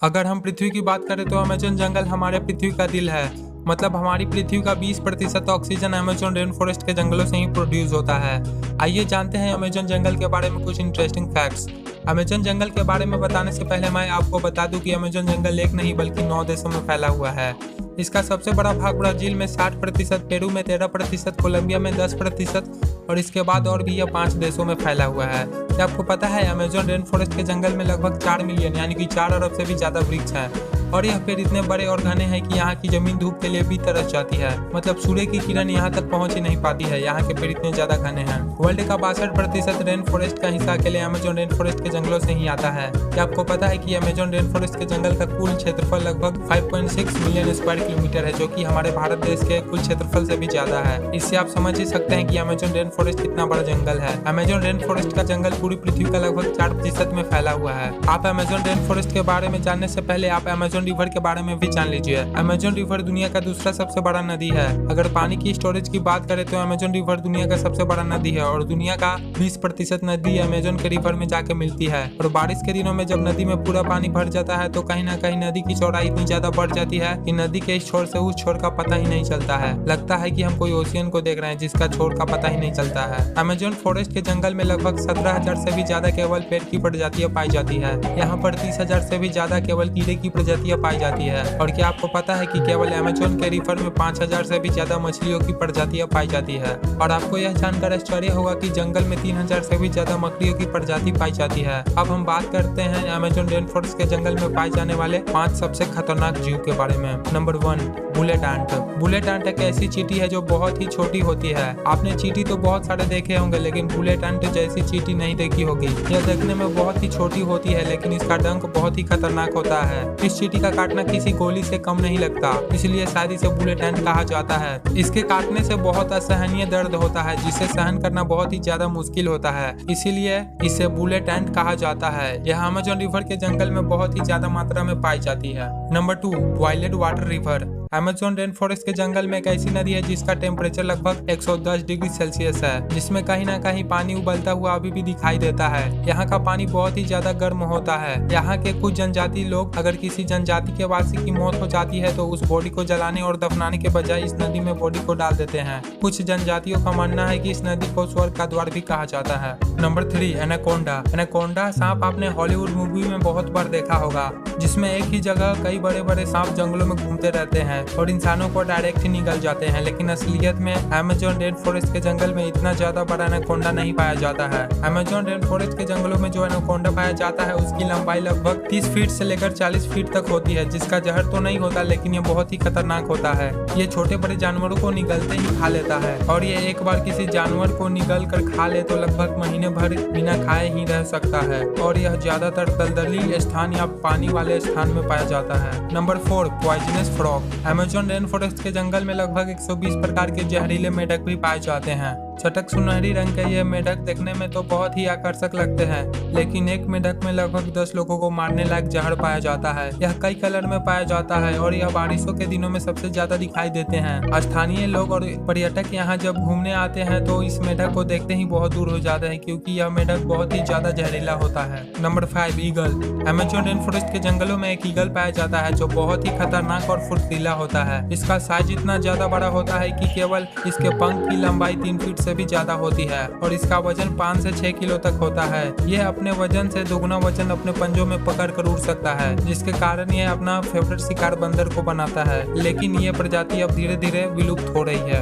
अगर हम पृथ्वी की बात करें तो अमेज़न जंगल हमारे पृथ्वी का दिल है। मतलब हमारी पृथ्वी का 20% ऑक्सीजन अमेज़न रेन फॉरेस्ट के जंगलों से ही प्रोड्यूस होता है। आइए जानते हैं अमेज़न जंगल के बारे में कुछ इंटरेस्टिंग फैक्ट्स। अमेज़न जंगल के बारे में बताने से पहले मैं आपको बता दूं कि अमेज़न जंगल एक नहीं बल्कि 9 देशों में फैला हुआ है। इसका सबसे बड़ा भाग ब्राज़ील में 60%, पेरू में 13%, कोलंबिया में 10% और इसके बाद और भी यह 5 देशों में फैला हुआ है। क्या आपको पता है अमेज़न रेन फॉरेस्ट के जंगल में लगभग 4 मिलियन यानी कि 4 अरब से भी ज़्यादा वृक्ष हैं और यह पेड़ इतने बड़े और घने हैं कि यहाँ की जमीन धूप के लिए भी तरस जाती है। मतलब सूर्य की किरण यहाँ तक पहुँच ही नहीं पाती है, यहाँ के पेड़ इतने ज्यादा घने हैं। वर्ल्ड का 62% रेन फॉरेस्ट का हिस्सा अकेले अमेज़न रेन फॉरेस्ट के जंगलों से ही आता है। क्या आपको पता है कि अमेज़न रेन फॉरेस्ट के जंगल का कुल क्षेत्रफल लगभग 5.6 मिलियन स्क्वायर किलोमीटर है, जो कि हमारे भारत देश के कुल क्षेत्रफल से भी ज्यादा है। इससे आप समझ ही सकते हैं कि अमेज़न रेन फॉरेस्ट कितना बड़ा जंगल है। अमेज़न रेन फॉरेस्ट का जंगल पूरी पृथ्वी का लगभग 4% में फैला हुआ है। आप अमेज़न रेन फॉरेस्ट के बारे में जानने से पहले आप अमेज़न रिवर के बारे में भी जान लीजिए। अमेज़न रिवर दुनिया का दूसरा सबसे बड़ा नदी है। अगर पानी की स्टोरेज की बात करें तो अमेज़न रिवर दुनिया का सबसे बड़ा नदी है और दुनिया का 20% नदी अमेज़न के रिवर में जाके मिलती है। और बारिश के दिनों में जब नदी में पूरा पानी भर जाता है तो कहीं ना कहीं नदी की चौड़ाई इतनी ज्यादा बढ़ जाती है कि नदी के इस छोर से उस छोर का पता ही नहीं चलता है। लगता है कि हम कोई ओशियन को देख रहे हैं जिसका छोर का पता ही नहीं चलता है। अमेज़न फॉरेस्ट के जंगल में लगभग 17,000 से भी ज्यादा केवल पेड़ की प्रजातियां पाई जाती है। यहाँ पर 30,000 से भी ज्यादा केवल कीड़े की प्रजातियां पाई जाती है। और क्या आपको पता है कि केवल अमेज़न के रिवर में 5,000 से भी ज्यादा मछलियों की प्रजातियां पाई जाती है। और आपको यह जानकर आश्चर्य होगा कि जंगल में 3,000 से भी ज्यादा मकड़ियों की प्रजाति पाई जाती है। अब हम बात करते हैं अमेज़न रेन फॉरेस्ट के जंगल में पाए जाने वाले 5 सबसे खतरनाक जीव के बारे में। नंबर 1, बुलेट एंट। बुलेट एंट एक ऐसी चींटी है जो बहुत ही छोटी होती है। आपने चींटी तो बहुत सारे देखे होंगे लेकिन बुलेट एंट जैसी चींटी नहीं देखी होगी। यह देखने में बहुत ही छोटी होती है लेकिन इसका डंक बहुत ही खतरनाक होता है। इस चींटी का काटना किसी गोली से कम नहीं लगता, इसलिए शायद इसे बुलेट एंट कहा जाता है। इसके काटने से बहुत असहनीय दर्द होता है जिसे सहन करना बहुत ही ज्यादा मुश्किल होता है, इसीलिए इसे बुलेट एंट कहा जाता है। यह अमेज़न रिवर के जंगल में बहुत ही ज्यादा मात्रा में पाई जाती है। Number 2, violet water river. Amazon rain forest के जंगल में एक ऐसी नदी है जिसका टेम्परेचर लगभग 110 डिग्री सेल्सियस है, जिसमें कहीं ना कहीं पानी उबलता हुआ अभी भी दिखाई देता है। यहाँ का पानी बहुत ही ज्यादा गर्म होता है। यहाँ के कुछ जनजाति लोग अगर किसी जनजाति के वासी की मौत हो जाती है तो उस बॉडी को जलाने और दफनाने के बजाय इस नदी में बॉडी को डाल देते हैं। कुछ जनजातियों का मानना है कि इस नदी को स्वर्ग का द्वार भी कहा जाता है। Number 3, anaconda. एनाकोंडा सांप आपने हॉलीवुड मूवी में बहुत बार देखा होगा, जिसमें एक ही जगह कई बड़े बड़े सांप जंगलों में घूमते रहते हैं और इंसानों को डायरेक्ट ही निगल जाते हैं। लेकिन असलियत में अमेज़न रेन फॉरेस्ट के जंगल में इतना ज्यादा बड़ा एनाकोंडा नहीं पाया जाता है। अमेज़न रेन फॉरेस्ट के जंगलों में जो एनाकोंडा पाया जाता है उसकी लंबाई लगभग 30 फीट से लेकर 40 फीट तक होती है, जिसका जहर तो नहीं होता लेकिन ये बहुत ही खतरनाक होता है। ये छोटे बड़े जानवरों को निगलते ही खा लेता है और ये एक बार किसी जानवर को निगल कर खा ले तो लगभग महीने भर बिना खाए ही रह सकता है। और यह ज्यादातर दलदली स्थान या पानी वाले स्थान में पाया जाता है। Number 4, poisonous frog. Amazon rain forest के जंगल में लगभग 120 प्रकार के जहरीले मेढक भी पाए जाते हैं। चटक सुनहरी रंग के ये मेढक देखने में तो बहुत ही आकर्षक लगते हैं, लेकिन एक मेढक में लगभग 10 लोगों को मारने लायक जहर पाया जाता है। यह कई कलर में पाया जाता है और यह बारिशों के दिनों में सबसे ज्यादा दिखाई देते हैं। स्थानीय लोग और पर्यटक यहाँ जब घूमने आते हैं तो इस मेढक को देखते ही बहुत दूर हो जाते हैं, क्योंकि यह मेढक बहुत ही ज्यादा जहरीला होता है। Number 5, eagle. Amazon rain forest के जंगलों में एक ईगल पाया जाता है जो बहुत ही खतरनाक और फुर्तीला होता है। इसका साइज इतना ज्यादा बड़ा होता है कि केवल इसके पंख की लंबाई 3 फीट से भी ज्यादा होती है और इसका वजन 5 से 6 किलो तक होता है। यह अपने वजन से दोगुना वजन अपने पंजों में पकड़ कर उड़ सकता है, जिसके कारण यह अपना फेवरेट शिकार बंदर को बनाता है। लेकिन यह प्रजाति अब धीरे धीरे विलुप्त हो रही है।